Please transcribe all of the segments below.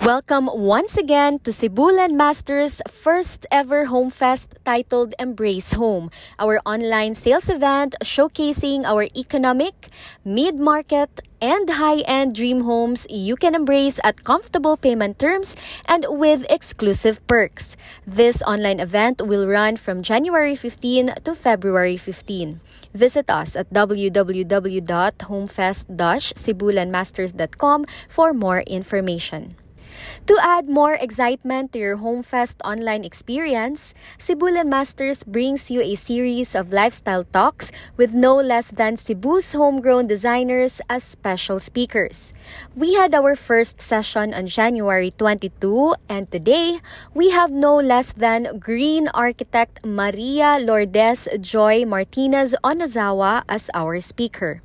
Welcome once again to Cebu Landmaster's first ever home fest titled Embrace Home, our online sales event showcasing our economic, mid-market, and high-end dream homes you can embrace at comfortable payment terms and with exclusive perks. This online event will run from January 15 to February 15. Visit us at www.homefest-cebulandmasters.com for more information. To add more excitement to your HomeFest online experience, Cebu Masters brings you a series of lifestyle talks with no less than Cebu's homegrown designers as special speakers. We had our first session on January 22, and today we have no less than green architect Maria Lourdes Joy Martinez-Onozawa as our speaker.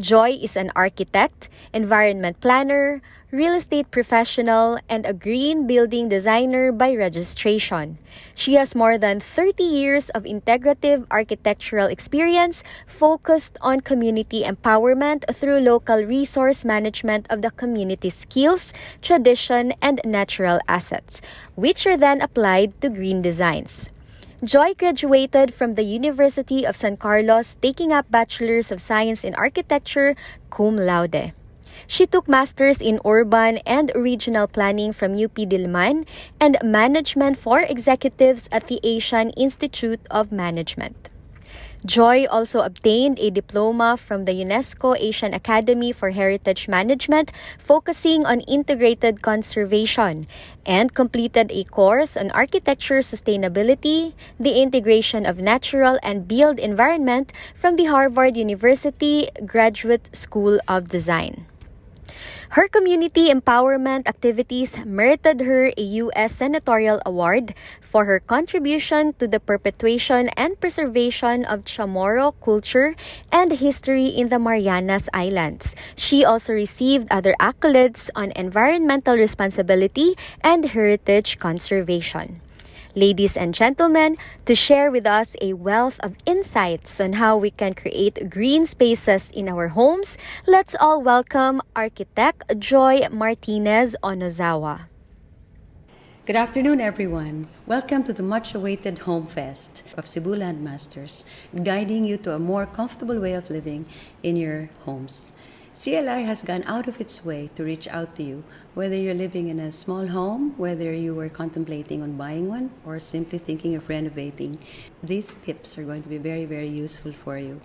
Joy is an architect, environment planner, real estate professional, and a green building designer by registration. She has more than 30 years of integrative architectural experience focused on community empowerment through local resource management of the community skills, tradition, and natural assets, which are then applied to green designs. Joy graduated from the University of San Carlos, taking up Bachelor's of Science in Architecture cum laude. She took Masters in Urban and Regional Planning from UP Diliman and Management for Executives at the Asian Institute of Management. Joy also obtained a diploma from the UNESCO Asian Academy for Heritage Management, focusing on integrated conservation, and completed a course on architecture sustainability, the integration of natural and built environment from the Harvard University Graduate School of Design. Her community empowerment activities merited her a U.S. Senatorial Award for her contribution to the perpetuation and preservation of Chamorro culture and history in the Marianas Islands. She also received other accolades on environmental responsibility and heritage conservation. Ladies and gentlemen, to share with us a wealth of insights on how we can create green spaces in our homes, let's all welcome architect Joy Martinez-Onozawa. Good afternoon, everyone. Welcome to the much-awaited Home Fest of Cebu Landmasters, guiding you to a more comfortable way of living in your homes. CLI has gone out of its way to reach out to you, whether you're living in a small home, whether you were contemplating on buying one, or simply thinking of renovating. These tips are going to be very, very useful for you.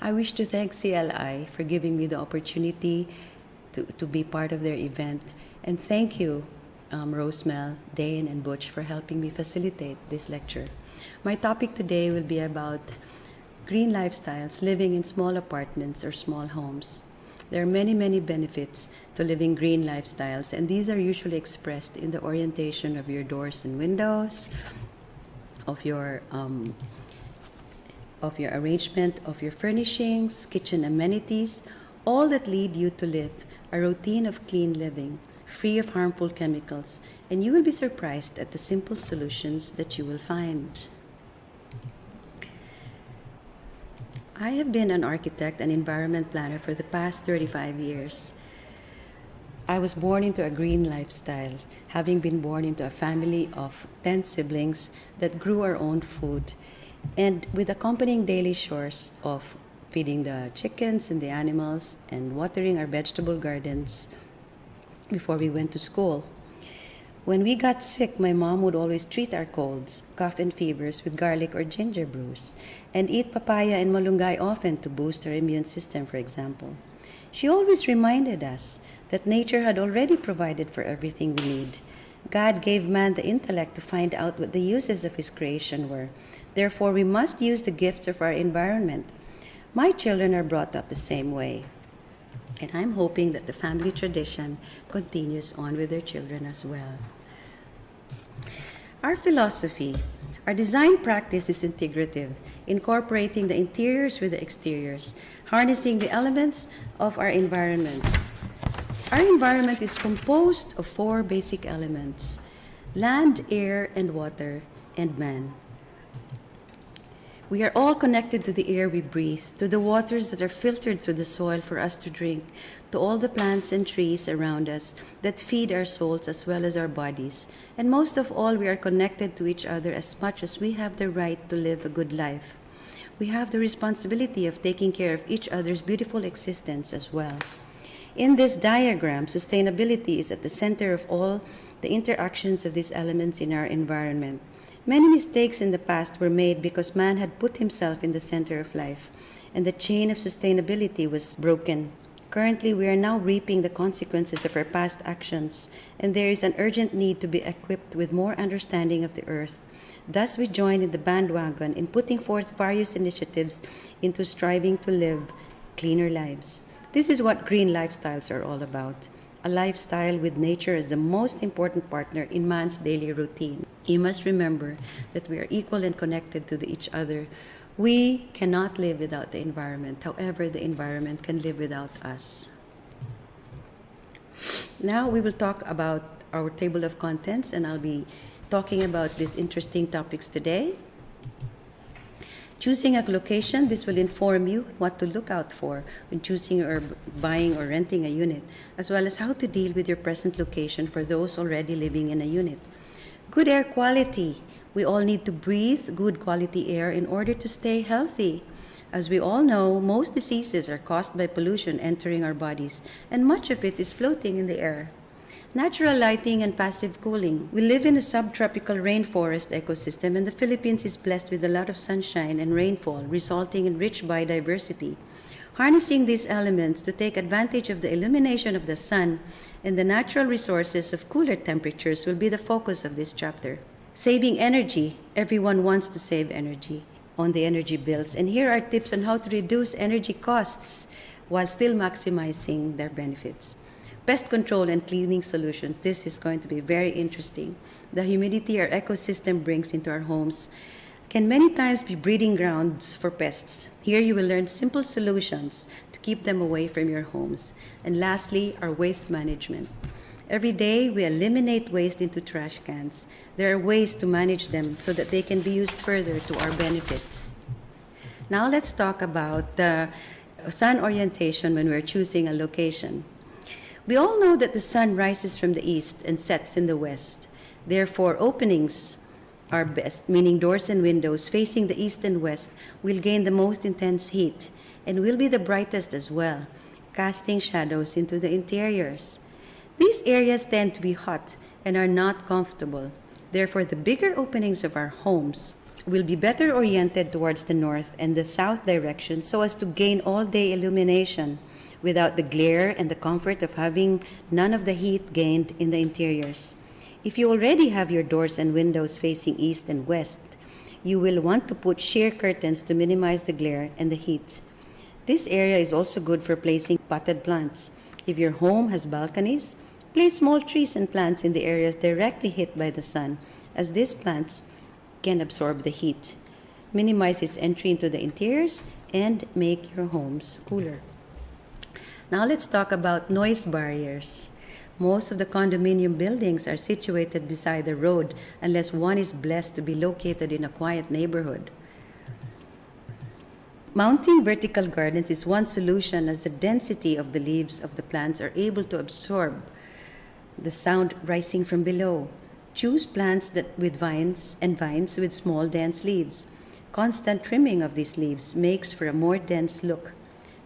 I wish to thank CLI for giving me the opportunity to be part of their event, and thank you, Rosemel, Dane, and Butch for helping me facilitate this lecture. My topic today will be about green lifestyles, living in small apartments or small homes. There are many, many benefits to living green lifestyles, and these are usually expressed in the orientation of your doors and windows, of your arrangement of your furnishings, kitchen amenities, all that lead you to live a routine of clean living, free of harmful chemicals, and you will be surprised at the simple solutions that you will find. I have been an architect and environment planner for the past 35 years. I was born into a green lifestyle, having been born into a family of 10 siblings that grew our own food, and with accompanying daily chores of feeding the chickens and the animals and watering our vegetable gardens before we went to school. When we got sick, my mom would always treat our colds, cough, and fevers with garlic or ginger brews, and eat papaya and malunggay often to boost our immune system, for example. She always reminded us that nature had already provided for everything we need. God gave man the intellect to find out what the uses of his creation were. Therefore, we must use the gifts of our environment. My children are brought up the same way, and I'm hoping that the family tradition continues on with their children as well. Our philosophy, our design practice is integrative, incorporating the interiors with the exteriors, harnessing the elements of our environment. Our environment is composed of 4 basic elements: land, air, and water, and man. We are all connected to the air we breathe, to the waters that are filtered through the soil for us to drink, to all the plants and trees around us that feed our souls as well as our bodies. And most of all, we are connected to each other as much as we have the right to live a good life. We have the responsibility of taking care of each other's beautiful existence as well. In this diagram, sustainability is at the center of all the interactions of these elements in our environment. Many mistakes in the past were made because man had put himself in the center of life, and the chain of sustainability was broken. Currently, we are now reaping the consequences of our past actions, and there is an urgent need to be equipped with more understanding of the earth. Thus, we join in the bandwagon in putting forth various initiatives into striving to live cleaner lives. This is what green lifestyles are all about. A lifestyle with nature as the most important partner in man's daily routine. You must remember that we are equal and connected to each other. We cannot live without the environment. However, the environment can live without us. Now we will talk about our table of contents, and I'll be talking about these interesting topics today. Choosing a location, this will inform you what to look out for when choosing or buying or renting a unit, as well as how to deal with your present location for those already living in a unit. Good air quality. We all need to breathe good quality air in order to stay healthy. As we all know, most diseases are caused by pollution entering our bodies, and much of it is floating in the air. Natural lighting and passive cooling. We live in a subtropical rainforest ecosystem, and the Philippines is blessed with a lot of sunshine and rainfall, resulting in rich biodiversity. Harnessing these elements to take advantage of the illumination of the sun and the natural resources of cooler temperatures will be the focus of this chapter. Saving energy. Everyone wants to save energy on the energy bills, and here are tips on how to reduce energy costs while still maximizing their benefits. Pest control and cleaning solutions. This is going to be very interesting. The humidity our ecosystem brings into our homes can many times be breeding grounds for pests. Here you will learn simple solutions to keep them away from your homes. And lastly, our waste management. Every day we eliminate waste into trash cans. There are ways to manage them so that they can be used further to our benefit. Now let's talk about the sun orientation when we're choosing a location. We all know that the sun rises from the east and sets in the west. Therefore, openings are best, meaning doors and windows facing the east and west will gain the most intense heat and will be the brightest as well, casting shadows into the interiors. These areas tend to be hot and are not comfortable. Therefore, the bigger openings of our homes will be better oriented towards the north and the south direction so as to gain all-day illumination without the glare and the comfort of having none of the heat gained in the interiors. If you already have your doors and windows facing east and west, you will want to put sheer curtains to minimize the glare and the heat. This area is also good for placing potted plants. If your home has balconies, place small trees and plants in the areas directly hit by the sun, as these plants can absorb the heat, minimize its entry into the interiors, and make your homes cooler. Now let's talk about noise barriers. Most of the condominium buildings are situated beside the road unless one is blessed to be located in a quiet neighborhood. Mounting vertical gardens is one solution, as the density of the leaves of the plants are able to absorb the sound rising from below. Choose plants with vines with small dense leaves. Constant trimming of these leaves makes for a more dense look.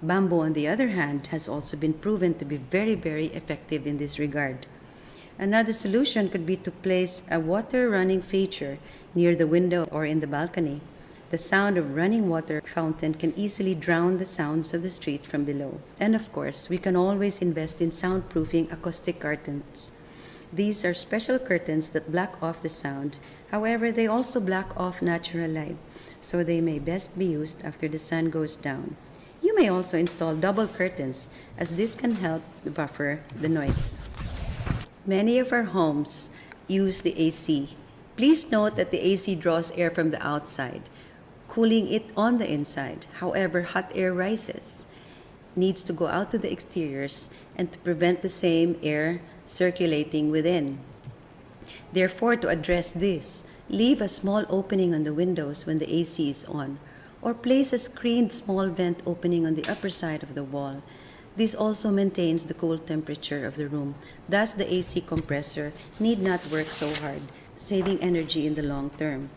Bamboo, on the other hand, has also been proven to be very, very effective in this regard. Another solution could be to place a water running feature near the window or in the balcony. The sound of running water fountain can easily drown the sounds of the street from below. And of course, we can always invest in soundproofing acoustic curtains. These are special curtains that block off the sound. However, they also block off natural light, so they may best be used after the sun goes down. You may also install double curtains, as this can help buffer the noise. Many of our homes use the AC. Please note that the AC draws air from the outside, cooling it on the inside. However, hot air rises, needs to go out to the exteriors and to prevent the same air circulating within. Therefore, to address this, leave a small opening on the windows when the AC is on. or place a screened small vent opening on the upper side of the wall. This also maintains the cool temperature of the room. Thus, the AC compressor need not work so hard, saving energy in the long term.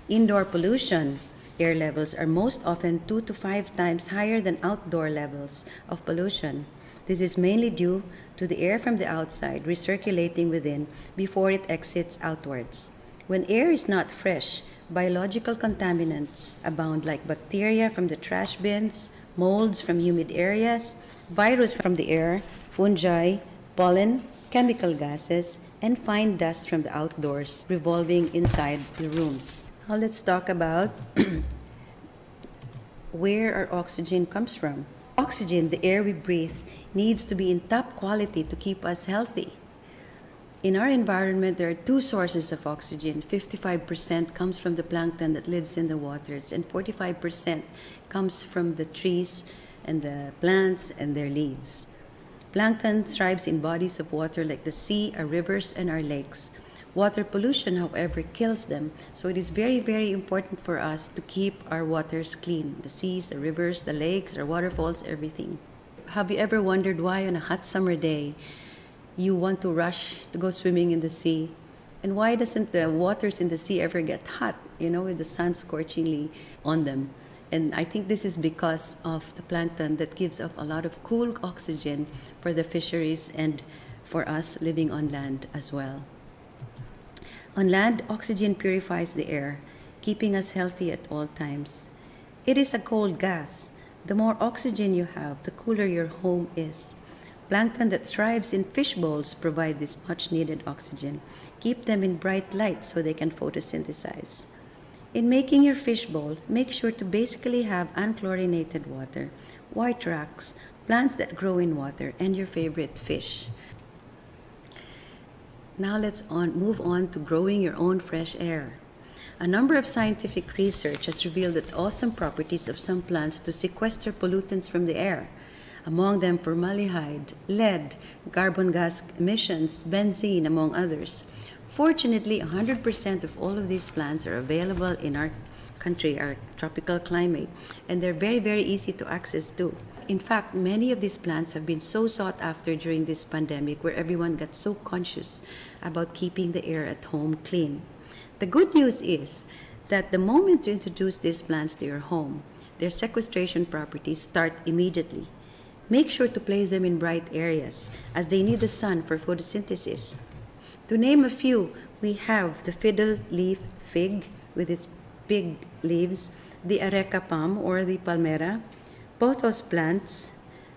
Indoor pollution air levels are most often 2 to 5 times higher than outdoor levels of pollution. This is mainly due to the air from the outside recirculating within before it exits outwards. When air is not fresh, biological contaminants abound like bacteria from the trash bins, molds from humid areas, virus from the air, fungi, pollen, chemical gases, and fine dust from the outdoors revolving inside the rooms. Now let's talk about where our oxygen comes from. Oxygen, the air we breathe, needs to be in top quality to keep us healthy. In our environment, there are two sources of oxygen. 55% comes from the plankton that lives in the waters, and 45% comes from the trees and the plants and their leaves. Plankton thrives in bodies of water like the sea, our rivers, and our lakes. Water pollution, however, kills them, so it is very, very important for us to keep our waters clean. The seas, the rivers, the lakes, our waterfalls, everything. Have you ever wondered why on a hot summer day you want to rush to go swimming in the sea? And why doesn't the waters in the sea ever get hot, with the sun scorchingly on them? And I think this is because of the plankton that gives off a lot of cool oxygen for the fisheries and for us living on land as well. On land, oxygen purifies the air, keeping us healthy at all times. It is a cold gas. The more oxygen you have, the cooler your home is. Plankton that thrives in fish bowls provide this much-needed oxygen. Keep them in bright light so they can photosynthesize. In making your fish bowl, make sure to basically have unchlorinated water, white rocks, plants that grow in water, and your favorite fish. Now let's move on to growing your own fresh air. A number of scientific research has revealed the awesome properties of some plants to sequester pollutants from the air. Among them formaldehyde, lead, carbon gas emissions, benzene, among others. Fortunately, 100% of all of these plants are available in our country, our tropical climate, and they're very, very easy to access too. In fact, many of these plants have been so sought after during this pandemic where everyone got so conscious about keeping the air at home clean. The good news is that the moment you introduce these plants to your home, their sequestration properties start immediately. Make sure to place them in bright areas as they need the sun for photosynthesis. To name a few, we have the fiddle leaf fig with its big leaves, the areca palm or the palmera, pothos plants,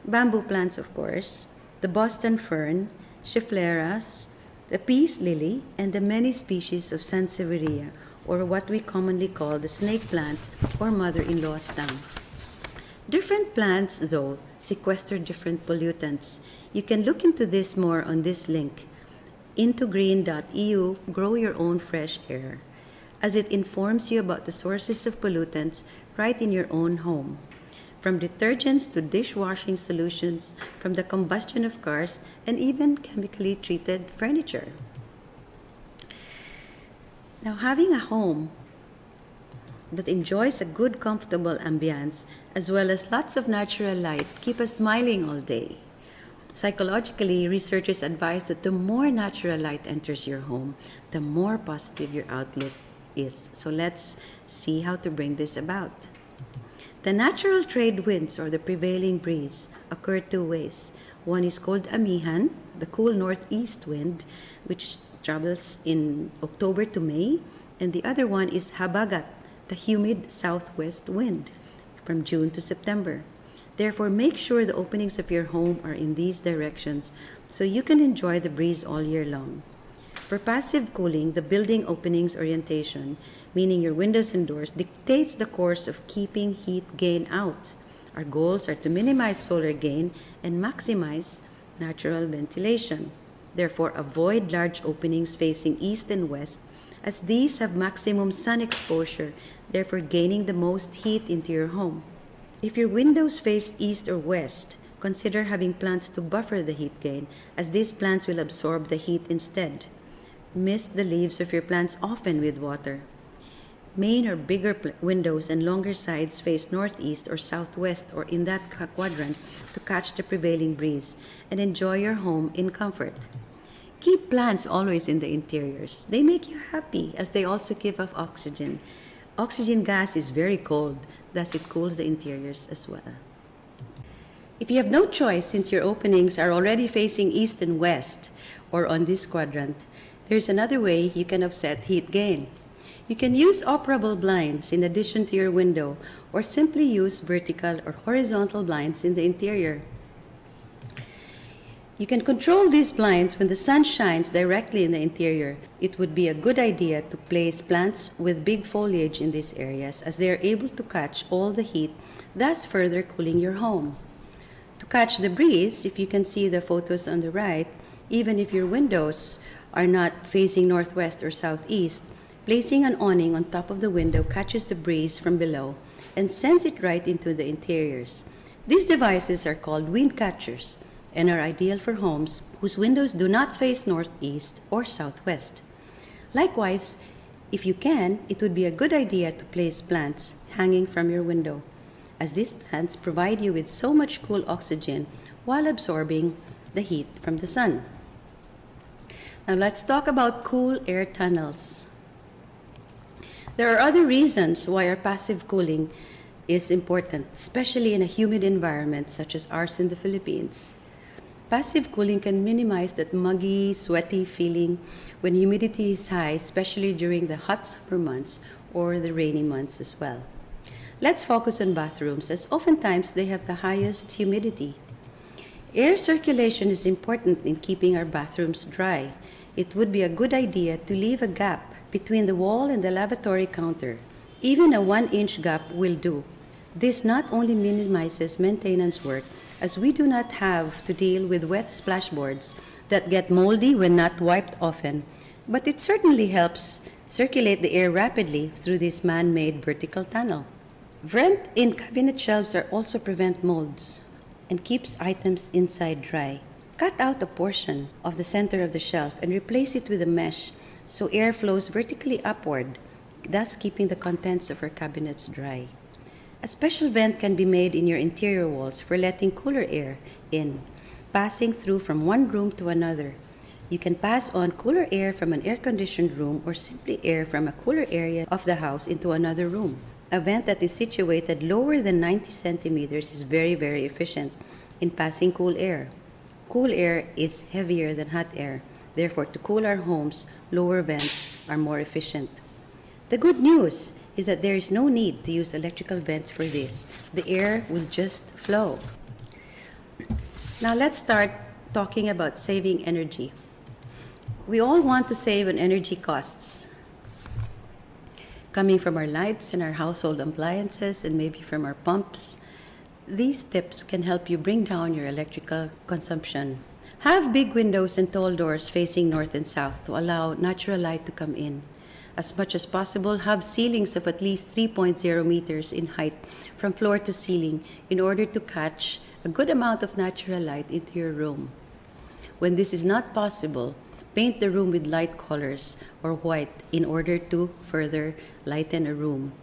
bamboo plants of course, the Boston fern, scheffleras, the peace lily, and the many species of sansevieria, or what we commonly call the snake plant or mother-in-law's tongue. Different plants, though, sequester different pollutants. You can look into this more on this link, intogreen.eu, grow your own fresh air, as it informs you about the sources of pollutants right in your own home. From detergents to dishwashing solutions, from the combustion of cars, and even chemically treated furniture. Now, having a home that enjoys a good, comfortable ambience, as well as lots of natural light, keep us smiling all day. Psychologically, researchers advise that the more natural light enters your home, the more positive your outlook is. So let's see how to bring this about. The natural trade winds, or the prevailing breeze, occur two ways. One is called amihan, the cool northeast wind, which travels in October to May, and the other one is habagat, the humid southwest wind, from June to September. Therefore, make sure the openings of your home are in these directions so you can enjoy the breeze all year long. For passive cooling, the building openings orientation, meaning your windows and doors, dictates the course of keeping heat gain out. Our goals are to minimize solar gain and maximize natural ventilation. Therefore, avoid large openings facing east and west, as these have maximum sun exposure, therefore gaining the most heat into your home. If your windows face east or west, consider having plants to buffer the heat gain, as these plants will absorb the heat instead. Mist the leaves of your plants often with water. Main or bigger windows and longer sides face northeast or southwest or in that quadrant to catch the prevailing breeze and enjoy your home in comfort. Keep plants always in the interiors. They make you happy as they also give off oxygen. Oxygen gas is very cold, thus it cools the interiors as well. If you have no choice, since your openings are already facing east and west or on this quadrant, there's another way you can offset heat gain. You can use operable blinds in addition to your window, or simply use vertical or horizontal blinds in the interior. You can control these blinds when the sun shines directly in the interior. It would be a good idea to place plants with big foliage in these areas as they are able to catch all the heat, thus further cooling your home. To catch the breeze, if you can see the photos on the right, even if your windows are not facing northwest or southeast, placing an awning on top of the window catches the breeze from below and sends it right into the interiors. These devices are called wind catchers and are ideal for homes whose windows do not face northeast or southwest. Likewise, if you can, it would be a good idea to place plants hanging from your window, as these plants provide you with so much cool oxygen while absorbing the heat from the sun. Now let's talk about cool air tunnels. There are other reasons why our passive cooling is important, especially in a humid environment such as ours in the Philippines. Passive cooling can minimize that muggy, sweaty feeling when humidity is high, especially during the hot summer months or the rainy months as well. Let's focus on bathrooms, as oftentimes they have the highest humidity. Air circulation is important in keeping our bathrooms dry. It would be a good idea to leave a gap between the wall and the lavatory counter. Even a 1-inch gap will do. This not only minimizes maintenance work, as we do not have to deal with wet splashboards that get moldy when not wiped often, but it certainly helps circulate the air rapidly through this man-made vertical tunnel. Vent in cabinet shelves are also prevent molds and keeps items inside dry. Cut out a portion of the center of the shelf and replace it with a mesh so air flows vertically upward, thus keeping the contents of our cabinets dry. A special vent can be made in your interior walls for letting cooler air in, passing through from one room to another. You can pass on cooler air from an air-conditioned room or simply air from a cooler area of the house into another room. A vent that is situated lower than 90 centimeters is very, very efficient in passing cool air. Cool air is heavier than hot air. Therefore, to cool our homes, lower vents are more efficient. The good news is that there is no need to use electrical vents for this. The air will just flow. Now let's start talking about saving energy. We all want to save on energy costs, coming from our lights and our household appliances and maybe from our pumps. These tips can help you bring down your electrical consumption. Have big windows and tall doors facing north and south to allow natural light to come in. As much as possible, have ceilings of at least 3.0 meters in height from floor to ceiling in order to catch a good amount of natural light into your room. When this is not possible, paint the room with light colors or white in order to further lighten a room.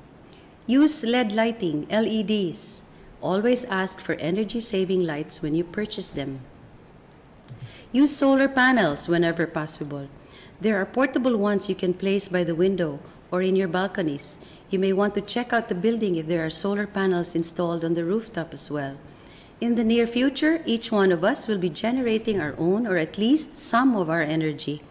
Use LED lighting, LEDs. Always ask for energy-saving lights when you purchase them. Use solar panels whenever possible. There are portable ones you can place by the window or in your balconies. You may want to check out the building if there are solar panels installed on the rooftop as well. In the near future, each one of us will be generating our own or at least some of our energy.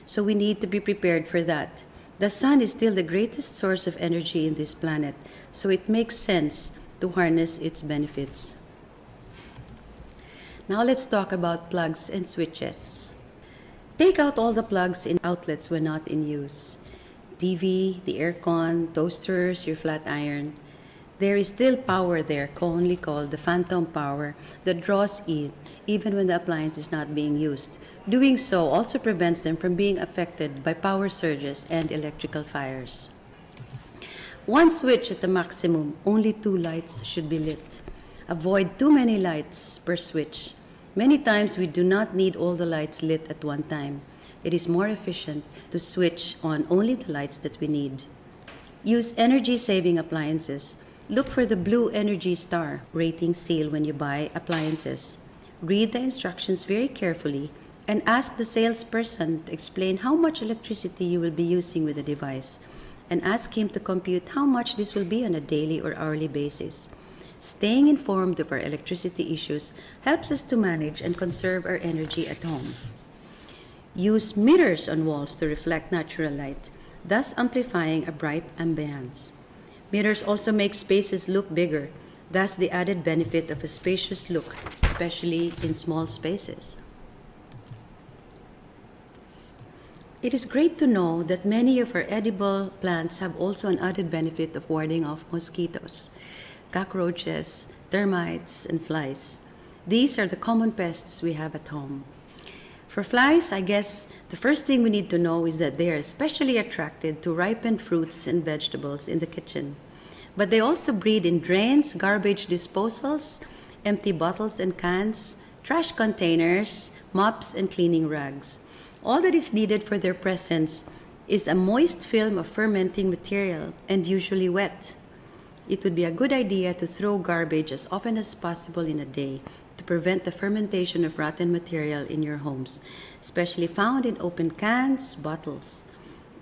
So we need to be prepared for that. The sun is still the greatest source of energy in this planet, so it makes sense to harness its benefits. Now let's talk about plugs and switches. Take out all the plugs and outlets when not in use. TV, the aircon, toasters, your flat iron. There is still power there, commonly called the phantom power, that draws in even when the appliance is not being used. Doing so also prevents them from being affected by power surges and electrical fires. One switch at the maximum, only 2 lights should be lit. Avoid too many lights per switch. Many times we do not need all the lights lit at one time. It is more efficient to switch on only the lights that we need. Use energy-saving appliances. Look for the blue Energy Star rating seal when you buy appliances. Read the instructions very carefully and ask the salesperson to explain how much electricity you will be using with the device, and ask him to compute how much this will be on a daily or hourly basis. Staying informed of our electricity issues helps us to manage and conserve our energy at home. Use mirrors on walls to reflect natural light, thus amplifying a bright ambience. Mirrors also make spaces look bigger, thus the added benefit of a spacious look, especially in small spaces. It is great to know that many of our edible plants have also an added benefit of warding off mosquitoes, cockroaches, termites, and flies. These are the common pests we have at home. For flies, I guess the first thing we need to know is that they are especially attracted to ripened fruits and vegetables in the kitchen. But they also breed in drains, garbage disposals, empty bottles and cans, trash containers, mops, and cleaning rags. All that is needed for their presence is a moist film of fermenting material, and usually wet. It would be a good idea to throw garbage as often as possible in a day to prevent the fermentation of rotten material in your homes, especially found in open cans, bottles,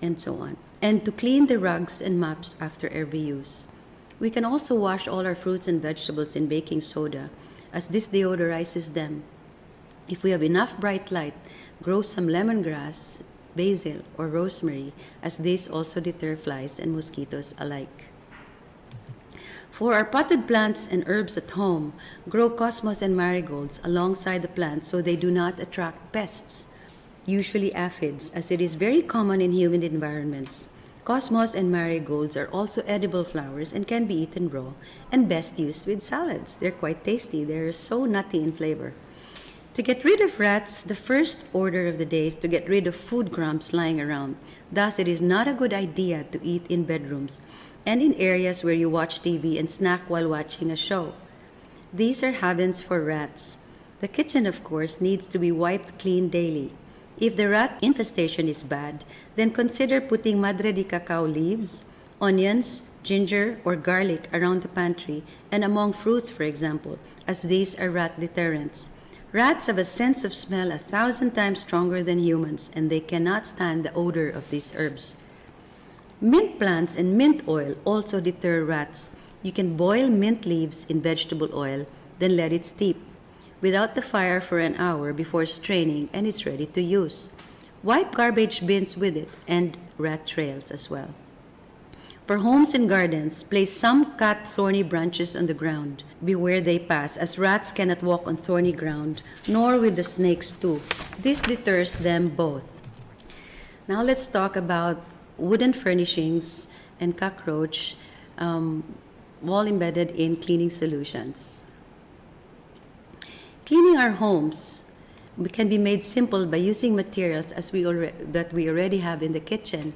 and so on, and to clean the rugs and mops after every use. We can also wash all our fruits and vegetables in baking soda, as this deodorizes them. If we have enough bright light, grow some lemongrass, basil, or rosemary, as these also deter flies and mosquitoes alike. For our potted plants and herbs at home, grow cosmos and marigolds alongside the plants so they do not attract pests, usually aphids, as it is very common in humid environments. Cosmos and marigolds are also edible flowers and can be eaten raw and best used with salads. They're quite tasty. They're so nutty in flavor. To get rid of rats, the first order of the day is to get rid of food crumbs lying around. Thus, it is not a good idea to eat in bedrooms and in areas where you watch TV and snack while watching a show. These are havens for rats. The kitchen, of course, needs to be wiped clean daily. If the rat infestation is bad, then consider putting madre de cacao leaves, onions, ginger, or garlic around the pantry and among fruits, for example, as these are rat deterrents. Rats have a sense of smell 1,000 times stronger than humans, and they cannot stand the odor of these herbs. Mint plants and mint oil also deter rats. You can boil mint leaves in vegetable oil, then let it steep without the fire for an hour before straining, and it's ready to use. Wipe garbage bins with it and rat trails as well. For homes and gardens, place some cut thorny branches on the ground. Beware they pass, as rats cannot walk on thorny ground, nor will the snakes too. This deters them both. Now let's talk about wooden furnishings and cockroach all embedded in cleaning solutions. Cleaning our homes can be made simple by using materials that we already have in the kitchen.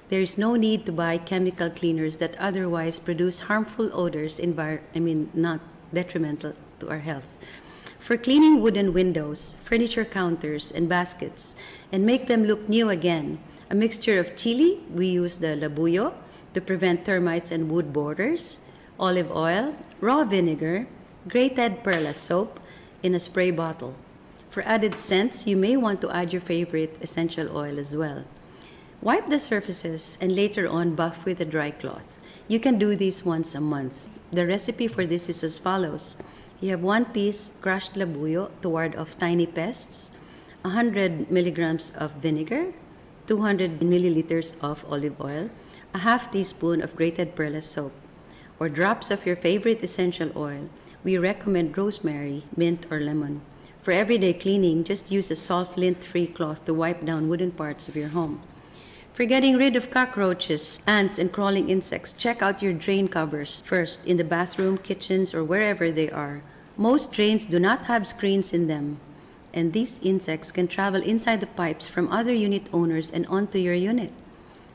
There is no need to buy chemical cleaners that otherwise produce harmful odors, not detrimental to our health. For cleaning wooden windows, furniture counters, and baskets, and make them look new again, a mixture of chili, we use the labuyo to prevent termites and wood borders, olive oil, raw vinegar, grated perla soap in a spray bottle. For added scents, you may want to add your favorite essential oil as well. Wipe the surfaces and later on buff with a dry cloth. You can do this once a month. The recipe for this is as follows. You have 1 piece crushed labuyo to ward off tiny pests, 100 milligrams of vinegar, 200 milliliters of olive oil, a half teaspoon of grated perla soap, or drops of your favorite essential oil. We recommend rosemary, mint, or lemon. For everyday cleaning, just use a soft lint-free cloth to wipe down wooden parts of your home. For getting rid of cockroaches, ants, and crawling insects, check out your drain covers first in the bathroom, kitchens, or wherever they are. Most drains do not have screens in them, and these insects can travel inside the pipes from other unit owners and onto your unit.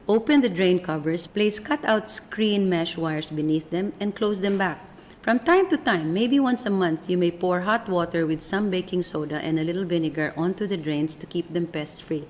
Open the drain covers, place cut-out screen mesh wires beneath them, and close them back. From time to time, maybe once a month, you may pour hot water with some baking soda and a little vinegar onto the drains to keep them pest-free.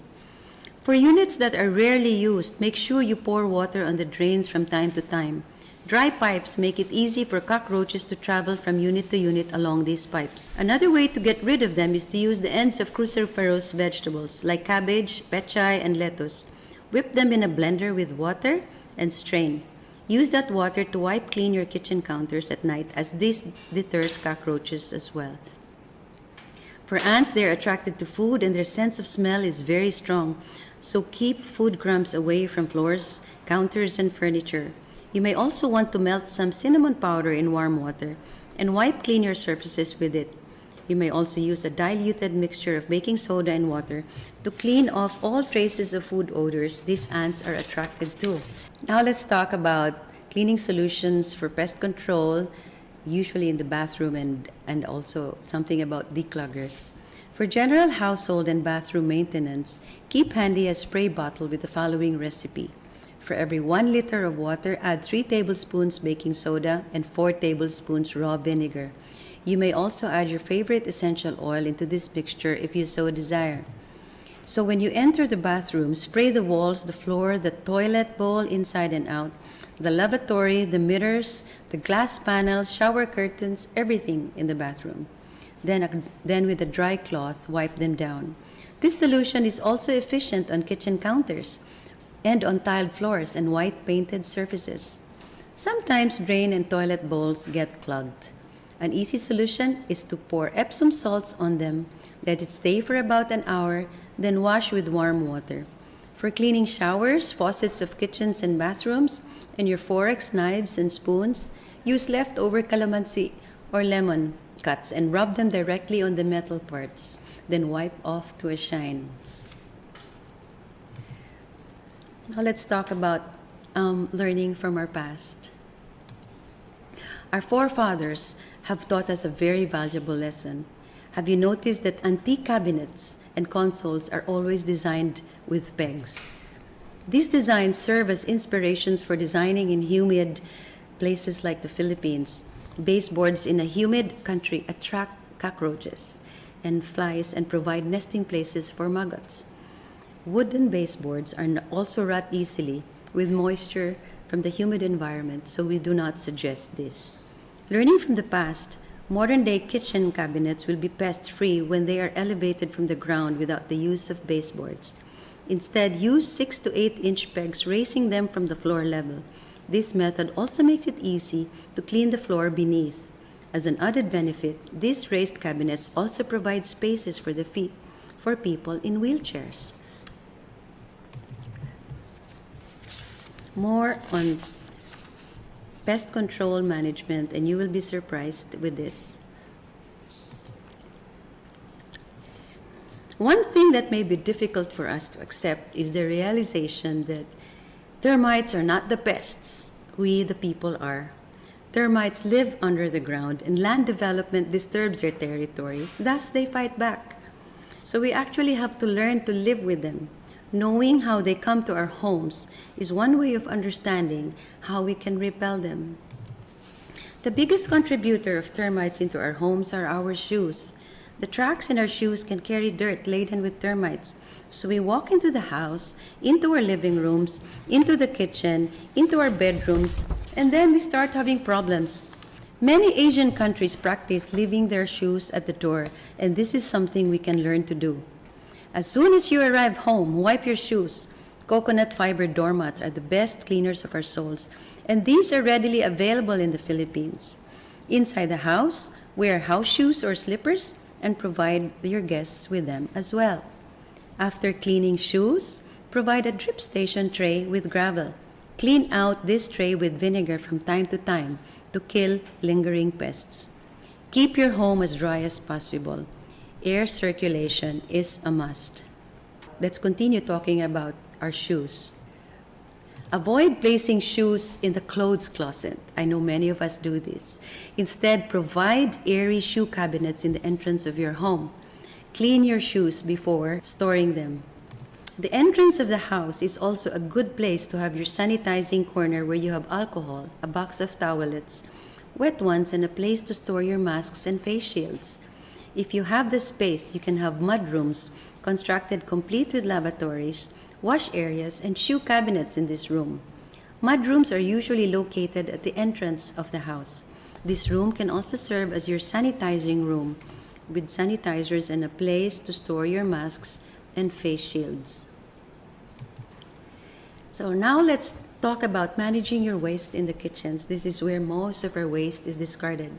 For units that are rarely used, make sure you pour water on the drains from time to time. Dry pipes make it easy for cockroaches to travel from unit to unit along these pipes. Another way to get rid of them is to use the ends of cruciferous vegetables like cabbage, pechay, and lettuce. Whip them in a blender with water and strain. Use that water to wipe clean your kitchen counters at night, as this deters cockroaches as well. For ants, they are attracted to food and their sense of smell is very strong. So keep food crumbs away from floors, counters, and furniture. You may also want to melt some cinnamon powder in warm water and wipe clean your surfaces with it. You may also use a diluted mixture of baking soda and water to clean off all traces of food odors these ants are attracted to. Now let's talk about cleaning solutions for pest control, usually in the bathroom, and also something about decluggers. For general household and bathroom maintenance, keep handy a spray bottle with the following recipe. For every 1 liter of water, add 3 tablespoons baking soda and 4 tablespoons raw vinegar. You may also add your favorite essential oil into this mixture if you so desire. So when you enter the bathroom, spray the walls, the floor, the toilet bowl inside and out, the lavatory, the mirrors, the glass panels, shower curtains, everything in the bathroom. Then with a dry cloth, wipe them down. This solution is also efficient on kitchen counters and on tiled floors and white painted surfaces. Sometimes drain and toilet bowls get clogged. An easy solution is to pour Epsom salts on them, let it stay for about an hour, then wash with warm water. For cleaning showers, faucets of kitchens and bathrooms, and your forks, knives, and spoons, use leftover calamansi or lemon cuts and rub them directly on the metal parts, then wipe off to a shine. Now let's talk about learning from our past. Our forefathers have taught us a very valuable lesson. Have you noticed that antique cabinets and consoles are always designed with pegs? These designs serve as inspirations for designing in humid places like the Philippines. Baseboards in a humid country attract cockroaches and flies and provide nesting places for maggots. Wooden baseboards are also rot easily with moisture from the humid environment, so we do not suggest this. Learning from the past, modern-day kitchen cabinets will be pest-free when they are elevated from the ground without the use of baseboards. Instead, use 6 to 8 inch pegs, raising them from the floor level. This method also makes it easy to clean the floor beneath. As an added benefit, these raised cabinets also provide spaces for the feet for people in wheelchairs. More on pest control management, and you will be surprised with this. One thing that may be difficult for us to accept is the realization that termites are not the pests, we the people are. Termites live under the ground and land development disturbs their territory, thus they fight back. So we actually have to learn to live with them. Knowing how they come to our homes is one way of understanding how we can repel them. The biggest contributor of termites into our homes are our shoes. The tracks in our shoes can carry dirt laden with termites. So we walk into the house, into our living rooms, into the kitchen, into our bedrooms, and then we start having problems. Many Asian countries practice leaving their shoes at the door, and this is something we can learn to do. As soon as you arrive home, wipe your shoes. Coconut fiber doormats are the best cleaners of our souls, and these are readily available in the Philippines. Inside the house, wear house shoes or slippers and provide your guests with them as well. After cleaning shoes, provide a drip station tray with gravel. Clean out this tray with vinegar from time to time to kill lingering pests. Keep your home as dry as possible. Air circulation is a must. Let's continue talking about our shoes. Avoid placing shoes in the clothes closet. I know many of us do this. Instead, provide airy shoe cabinets in the entrance of your home. Clean your shoes before storing them. The entrance of the house is also a good place to have your sanitizing corner where you have alcohol, a box of towelettes, wet ones, and a place to store your masks and face shields. If you have the space, you can have mud rooms constructed complete with lavatories wash areas, and shoe cabinets in this room. Mudrooms are usually located at the entrance of the house. This room can also serve as your sanitizing room with sanitizers and a place to store your masks and face shields. So now let's talk about managing your waste in the kitchens. This is where most of our waste is discarded.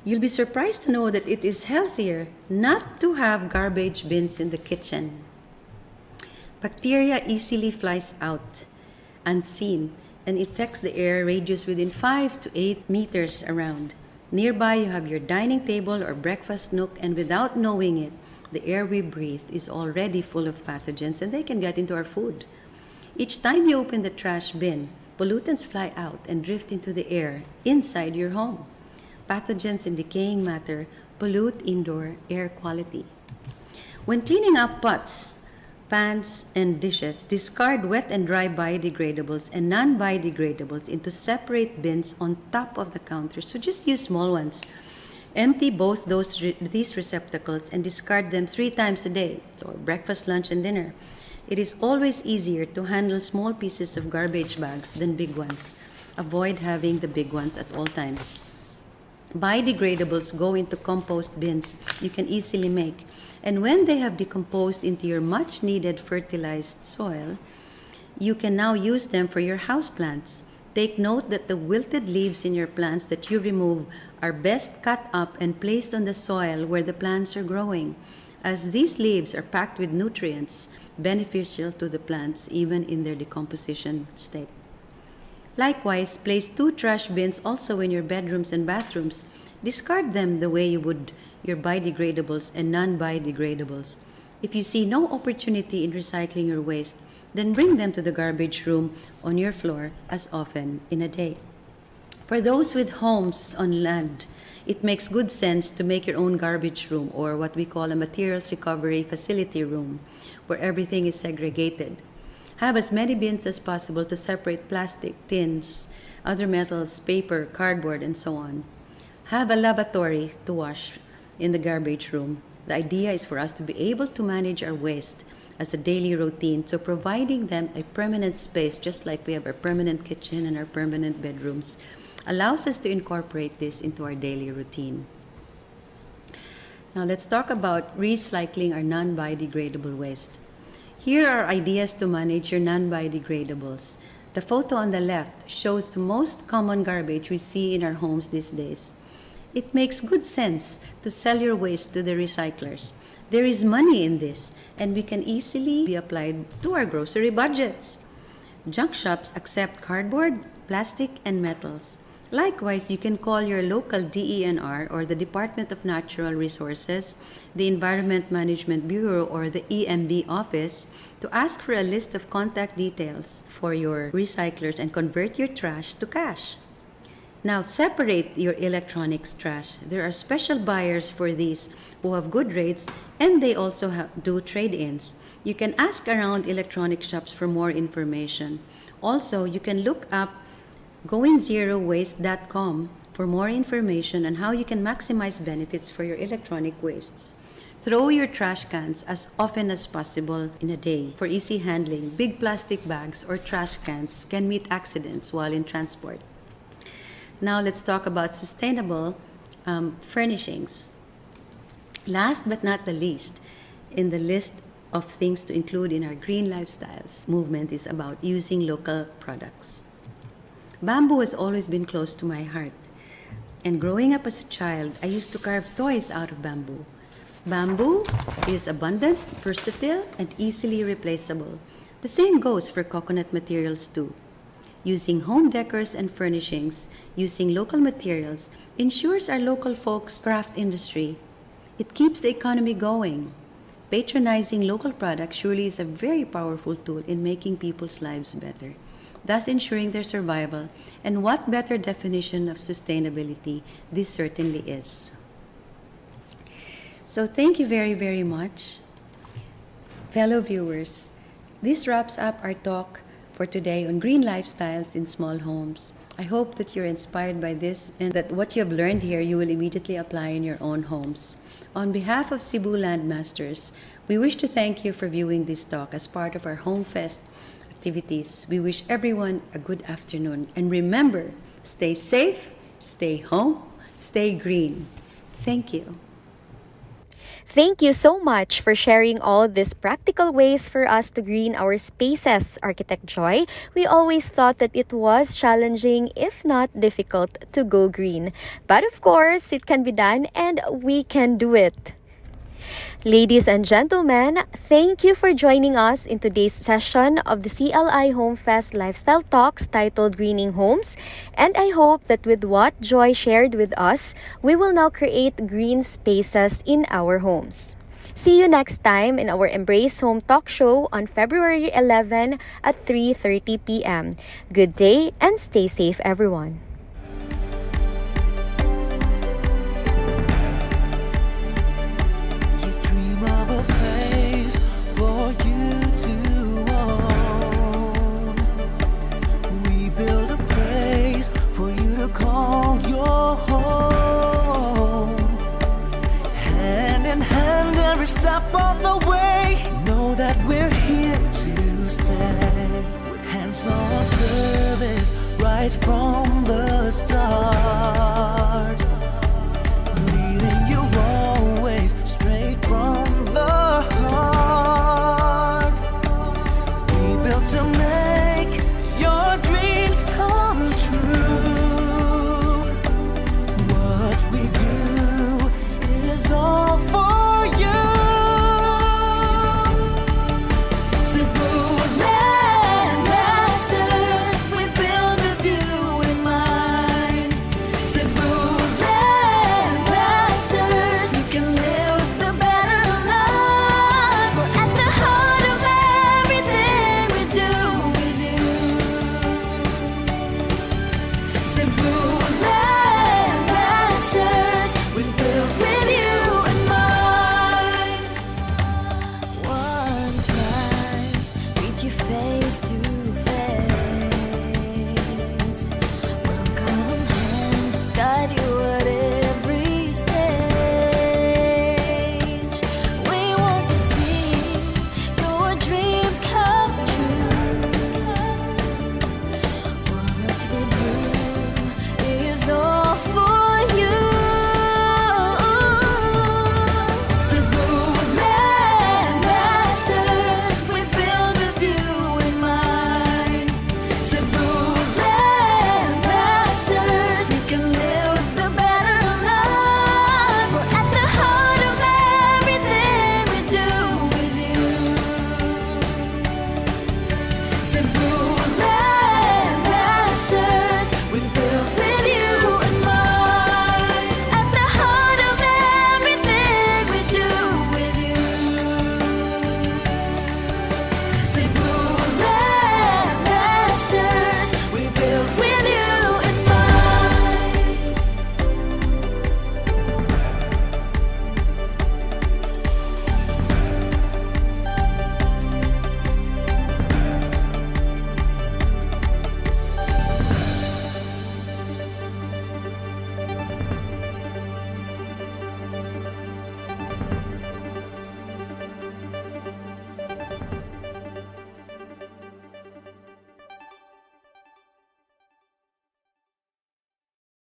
You'll be surprised to know that it is healthier not to have garbage bins in the kitchen. Bacteria easily flies out unseen and infects the air radius within 5 to 8 meters around. Nearby, you have your dining table or breakfast nook, and without knowing it, the air we breathe is already full of pathogens and they can get into our food. Each time you open the trash bin, pollutants fly out and drift into the air inside your home. Pathogens and decaying matter pollute indoor air quality. When cleaning up pots, pans, and dishes, discard wet and dry biodegradables and non-biodegradables into separate bins on top of the counter. So just use small ones. Empty both these receptacles and discard them 3 times a day, so breakfast, lunch, and dinner. It is always easier to handle small pieces of garbage bags than big ones. Avoid having the big ones at all times. Biodegradables go into compost bins you can easily make, and when they have decomposed into your much needed fertilized soil, you can now use them for your houseplants. Take note that the wilted leaves in your plants that you remove are best cut up and placed on the soil where the plants are growing, as these leaves are packed with nutrients beneficial to the plants even in their decomposition state. Likewise, place 2 trash bins also in your bedrooms and bathrooms. Discard them the way you would your biodegradables and non-biodegradables. If you see no opportunity in recycling your waste, then bring them to the garbage room on your floor as often in a day. For those with homes on land, it makes good sense to make your own garbage room, or what we call a materials recovery facility room, where everything is segregated. Have as many bins as possible to separate plastic, tins, other metals, paper, cardboard, and so on. Have a lavatory to wash in the garbage room. The idea is for us to be able to manage our waste as a daily routine, so providing them a permanent space, just like we have our permanent kitchen and our permanent bedrooms, allows us to incorporate this into our daily routine. Now let's talk about recycling our non-biodegradable waste. Here are ideas to manage your non-biodegradables. The photo on the left shows the most common garbage we see in our homes these days. It makes good sense to sell your waste to the recyclers. There is money in this, and we can easily be applied to our grocery budgets. Junk shops accept cardboard, plastic, and metals. Likewise, you can call your local DENR or the Department of Natural Resources, the Environment Management Bureau or the EMB office to ask for a list of contact details for your recyclers and convert your trash to cash. Now, separate your electronics trash. There are special buyers for these who have good rates, and they also do trade-ins. You can ask around electronic shops for more information. Also, you can look up goingzerowaste.com for more information on how you can maximize benefits for your electronic wastes. Throw your trash cans as often as possible in a day for easy handling. Big plastic bags or trash cans can meet accidents while in transport. Now let's talk about sustainable furnishings. Last but not the least, in the list of things to include in our green lifestyles movement is about using local products. Bamboo has always been close to my heart. And growing up as a child, I used to carve toys out of bamboo. Bamboo is abundant, versatile, and easily replaceable. The same goes for coconut materials too. Using home decors and furnishings, using local materials, ensures our local folks' craft industry. It keeps the economy going. Patronizing local products surely is a very powerful tool in making people's lives better, thus ensuring their survival. And what better definition of sustainability this certainly is. So thank you very, very much. Fellow viewers, this wraps up our talk for today on green lifestyles in small homes. I hope that you're inspired by this and that what you have learned here you will immediately apply in your own homes. On behalf of Cebu Landmasters, we wish to thank you for viewing this talk as part of our Homefest activities. We wish everyone a good afternoon, and remember, stay safe, stay home, stay green. Thank you. Thank you so much for sharing all these practical ways for us to green our spaces, Architect Joy. We always thought that it was challenging, if not difficult, to go green. But of course, it can be done and we can do it. Ladies and gentlemen, thank you for joining us in today's session of the CLI Homefest Lifestyle Talks titled Greening Homes. And I hope that with what Joy shared with us, we will now create green spaces in our homes. See you next time in our Embrace Home Talk Show on February 11 at 3:30 p.m. Good day and stay safe, everyone.